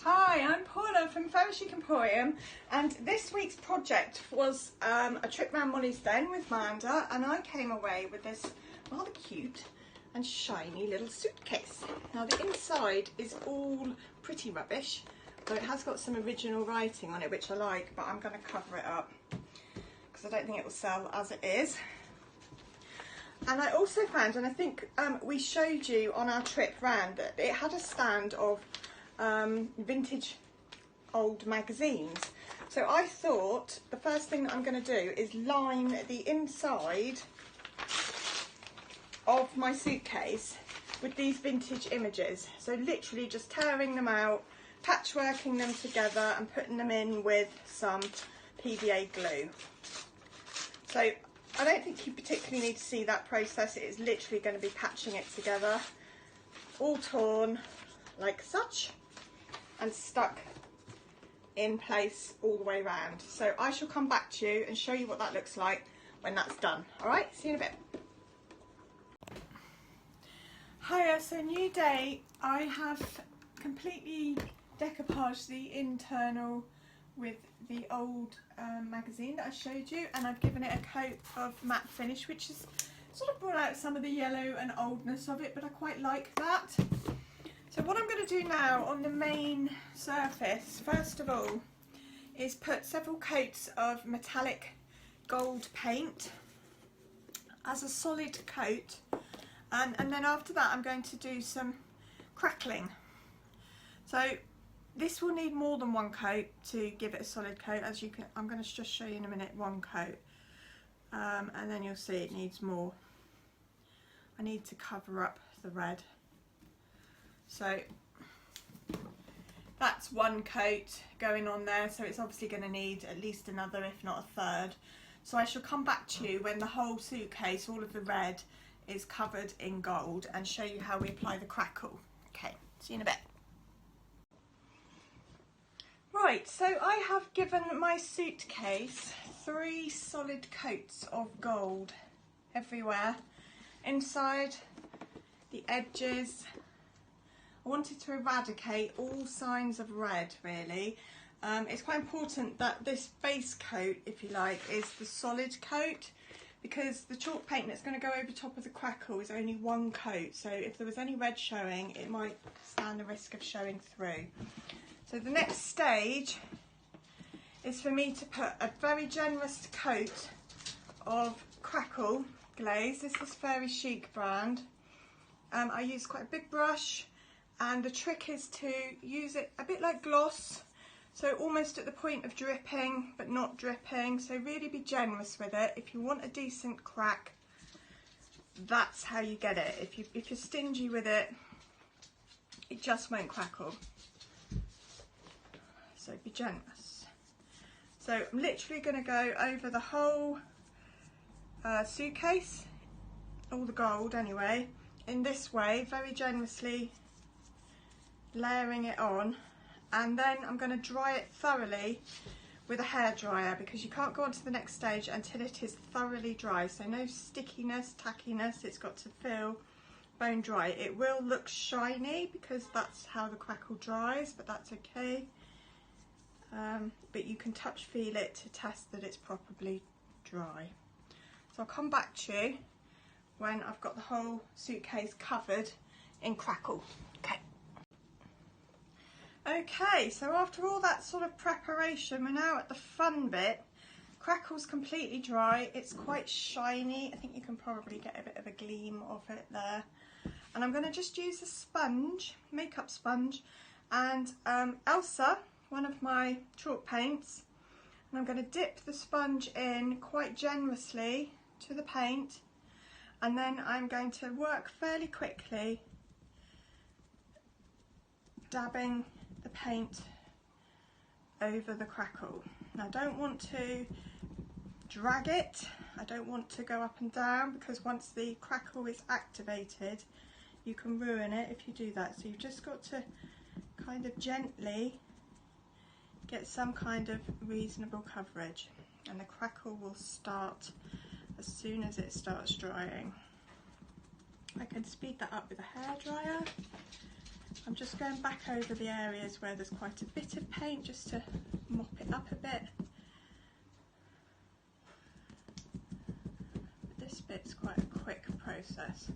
Hi, I'm Paula from Chic Emporium, and this week's project was a trip around Molly's Den with Manda, and I came away with this rather cute and shiny little suitcase. Now the inside is all pretty rubbish, though it has got some original writing on it which I like, but I'm going to cover it up because I don't think it will sell as it is. And I also found, and I think we showed you on our trip round, that it had a stand of vintage old magazines. So I thought the first thing that I'm going to do is line the inside of my suitcase with these vintage images. So literally just tearing them out, patchworking them together and putting them in with some PVA glue. So I don't think you particularly need to see that process. It is literally going to be patching it together, all torn like such and stuck in place all the way around. So I shall come back to you and show you what that looks like when that's done. All right, see you in a bit. Hiya, so new day. I have completely decoupaged the internal with the old magazine that I showed you, and I've given it a coat of matte finish, which has sort of brought out some of the yellow and oldness of it, but I quite like that. So what I'm going to do now on the main surface, first of all, is put several coats of metallic gold paint as a solid coat, and then after that I'm going to do some crackling. So this will need more than one coat to give it a solid coat, as you can. I'm going to just show you in a minute one coat, and then you'll see it needs more. I need to cover up the red. So that's one coat going on there, so it's obviously going to need at least another, if not a third. So I shall come back to you when the whole suitcase, all of the red, is covered in gold, and show you how we apply the crackle. Okay, see you in a bit. Right, so I have given my suitcase 3 solid coats of gold everywhere, inside, the edges. I wanted to eradicate all signs of red, really. It's quite important that this base coat, if you like, is the solid coat, because the chalk paint that's going to go over top of the crackle is only one coat, so if there was any red showing, it might stand the risk of showing through. So the next stage is for me to put a very generous coat of crackle glaze. This is Very Chic brand. I use quite a big brush, and the trick is to use it a bit like gloss, so almost at the point of dripping but not dripping. So really be generous with it. If you want a decent crack, that's how you get it. If you're stingy with it, it just won't crackle. So be generous. So I'm literally going to go over the whole suitcase, all the gold anyway, in this way, very generously layering it on, and then I'm going to dry it thoroughly with a hairdryer, because you can't go on to the next stage until it is thoroughly dry. So no stickiness, tackiness, it's got to feel bone dry. It will look shiny because that's how the crackle dries, but that's okay. But you can touch feel it to test that it's properly dry. So I'll come back to you when I've got the whole suitcase covered in crackle. Okay. Okay, so after all that sort of preparation, we're now at the fun bit. Crackle's completely dry, it's quite shiny. I think you can probably get a bit of a gleam of it there. And I'm going to just use a sponge, makeup sponge, and Elsa, one of my chalk paints, and I'm going to dip the sponge in quite generously to the paint, and then I'm going to work fairly quickly, dabbing the paint over the crackle. Now I don't want to drag it, I don't want to go up and down, because once the crackle is activated you can ruin it if you do that. So you've just got to kind of gently get some kind of reasonable coverage, and the crackle will start as soon as it starts drying. I can speed that up with a hairdryer, I'm just going back over the areas where there's quite a bit of paint just to mop it up a bit. But this bit's quite a quick process.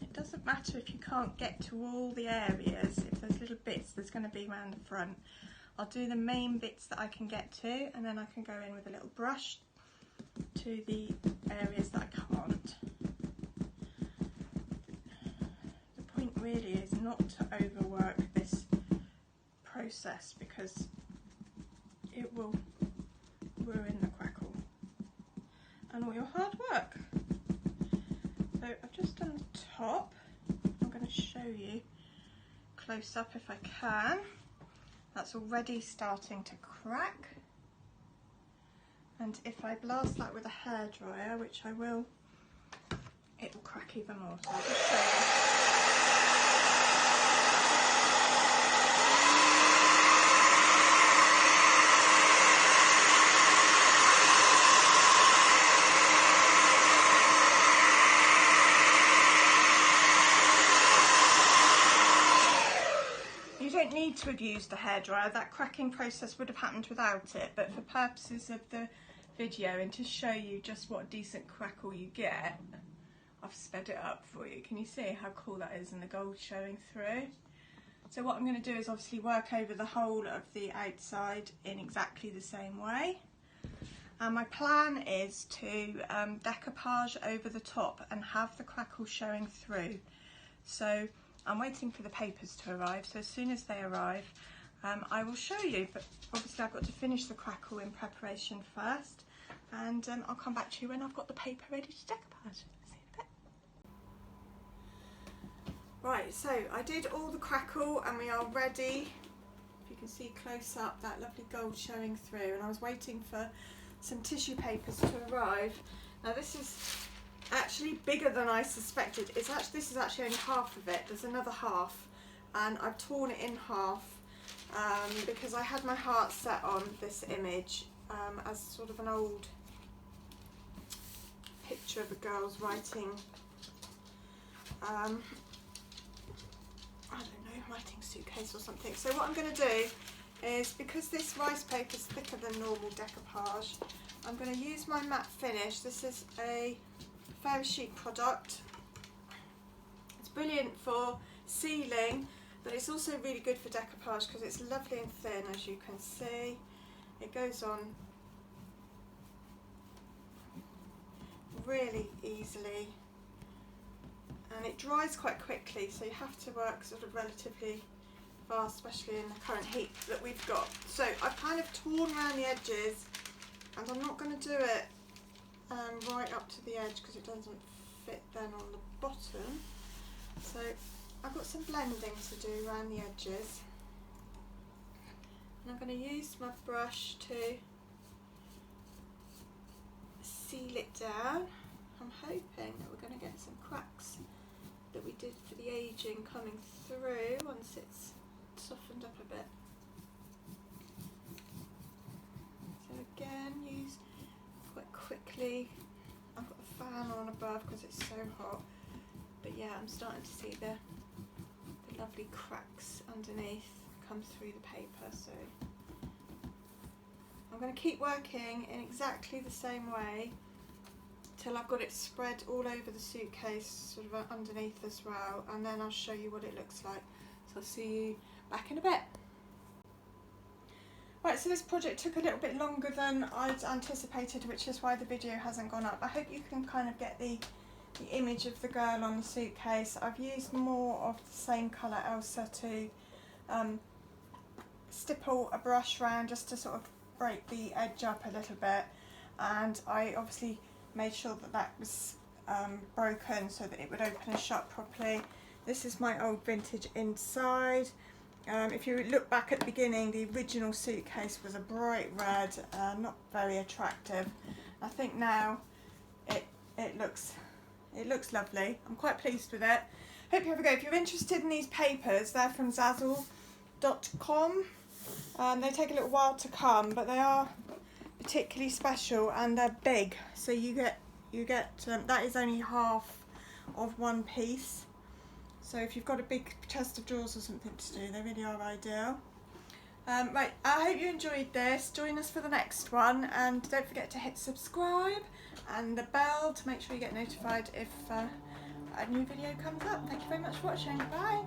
It doesn't matter if you can't get to all the areas, if there's little bits there's going to be around the front. I'll do the main bits that I can get to, and then I can go in with a little brush to the areas that I can't. The point really is not to overwork this process because it will ruin the crackle and all your hard work. So I've just done the top. I'm going to show you close up if I can. That's already starting to crack, and if I blast that with a hairdryer, which I will, it will crack even more. So I'll just show you. Need to have used the hairdryer. That cracking process would have happened without it, but for purposes of the video and to show you just what decent crackle you get, I've sped it up for you. Can you see how cool that is and the gold showing through? So what I'm going to do is obviously work over the whole of the outside in exactly the same way, and my plan is to decoupage over the top and have the crackle showing through. So I'm waiting for the papers to arrive, so as soon as they arrive I will show you, but obviously I've got to finish the crackle in preparation first, and I'll come back to you when I've got the paper ready to decoupage. See you in a bit. Right, so I did all the crackle and we are ready. If you can see close up, that lovely gold showing through, and I was waiting for some tissue papers to arrive. Now this is actually bigger than I suspected. This is actually only half of it. There's another half, and I've torn it in half because I had my heart set on this image as sort of an old picture of a girl's writing, I don't know, writing suitcase or something. So what I'm going to do is, because this rice paper is thicker than normal decoupage, I'm going to use my matte finish. This is a very Chic product. It's brilliant for sealing, but it's also really good for decoupage because it's lovely and thin, as you can see. It goes on really easily and it dries quite quickly, so you have to work sort of relatively fast, especially in the current heat that we've got. So I've kind of torn around the edges, and I'm not going to do it right up to the edge because it doesn't fit then on the bottom. So I've got some blending to do around the edges, and I'm going to use my brush to seal it down. I'm hoping that we're going to get some cracks that we did for the aging coming through once it's softened up a bit. So again, use quite quickly. I've got the fan on above because it's so hot, but yeah, I'm starting to see the lovely cracks underneath come through the paper. So I'm going to keep working in exactly the same way till I've got it spread all over the suitcase, sort of underneath as well, and then I'll show you what it looks like. So I'll see you back in a bit. Right, so this project took a little bit longer than I'd anticipated, which is why the video hasn't gone up. I hope you can kind of get the image of the girl on the suitcase. I've used more of the same colour Elsa to stipple a brush round just to sort of break the edge up a little bit, and I obviously made sure that that was broken so that it would open and shut properly. This is my old vintage inside. If you look back at the beginning, the original suitcase was a bright red, not very attractive. I think now it looks lovely. I'm quite pleased with it. Hope you have a go. If you're interested in these papers, they're from Zazzle.com. They take a little while to come, but they are particularly special and they're big. So you get that is only half of one piece. So if you've got a big chest of drawers or something to do, they really are ideal. Right, I hope you enjoyed this. Join us for the next one, and don't forget to hit subscribe and the bell to make sure you get notified if a new video comes up. Thank you very much for watching. Bye.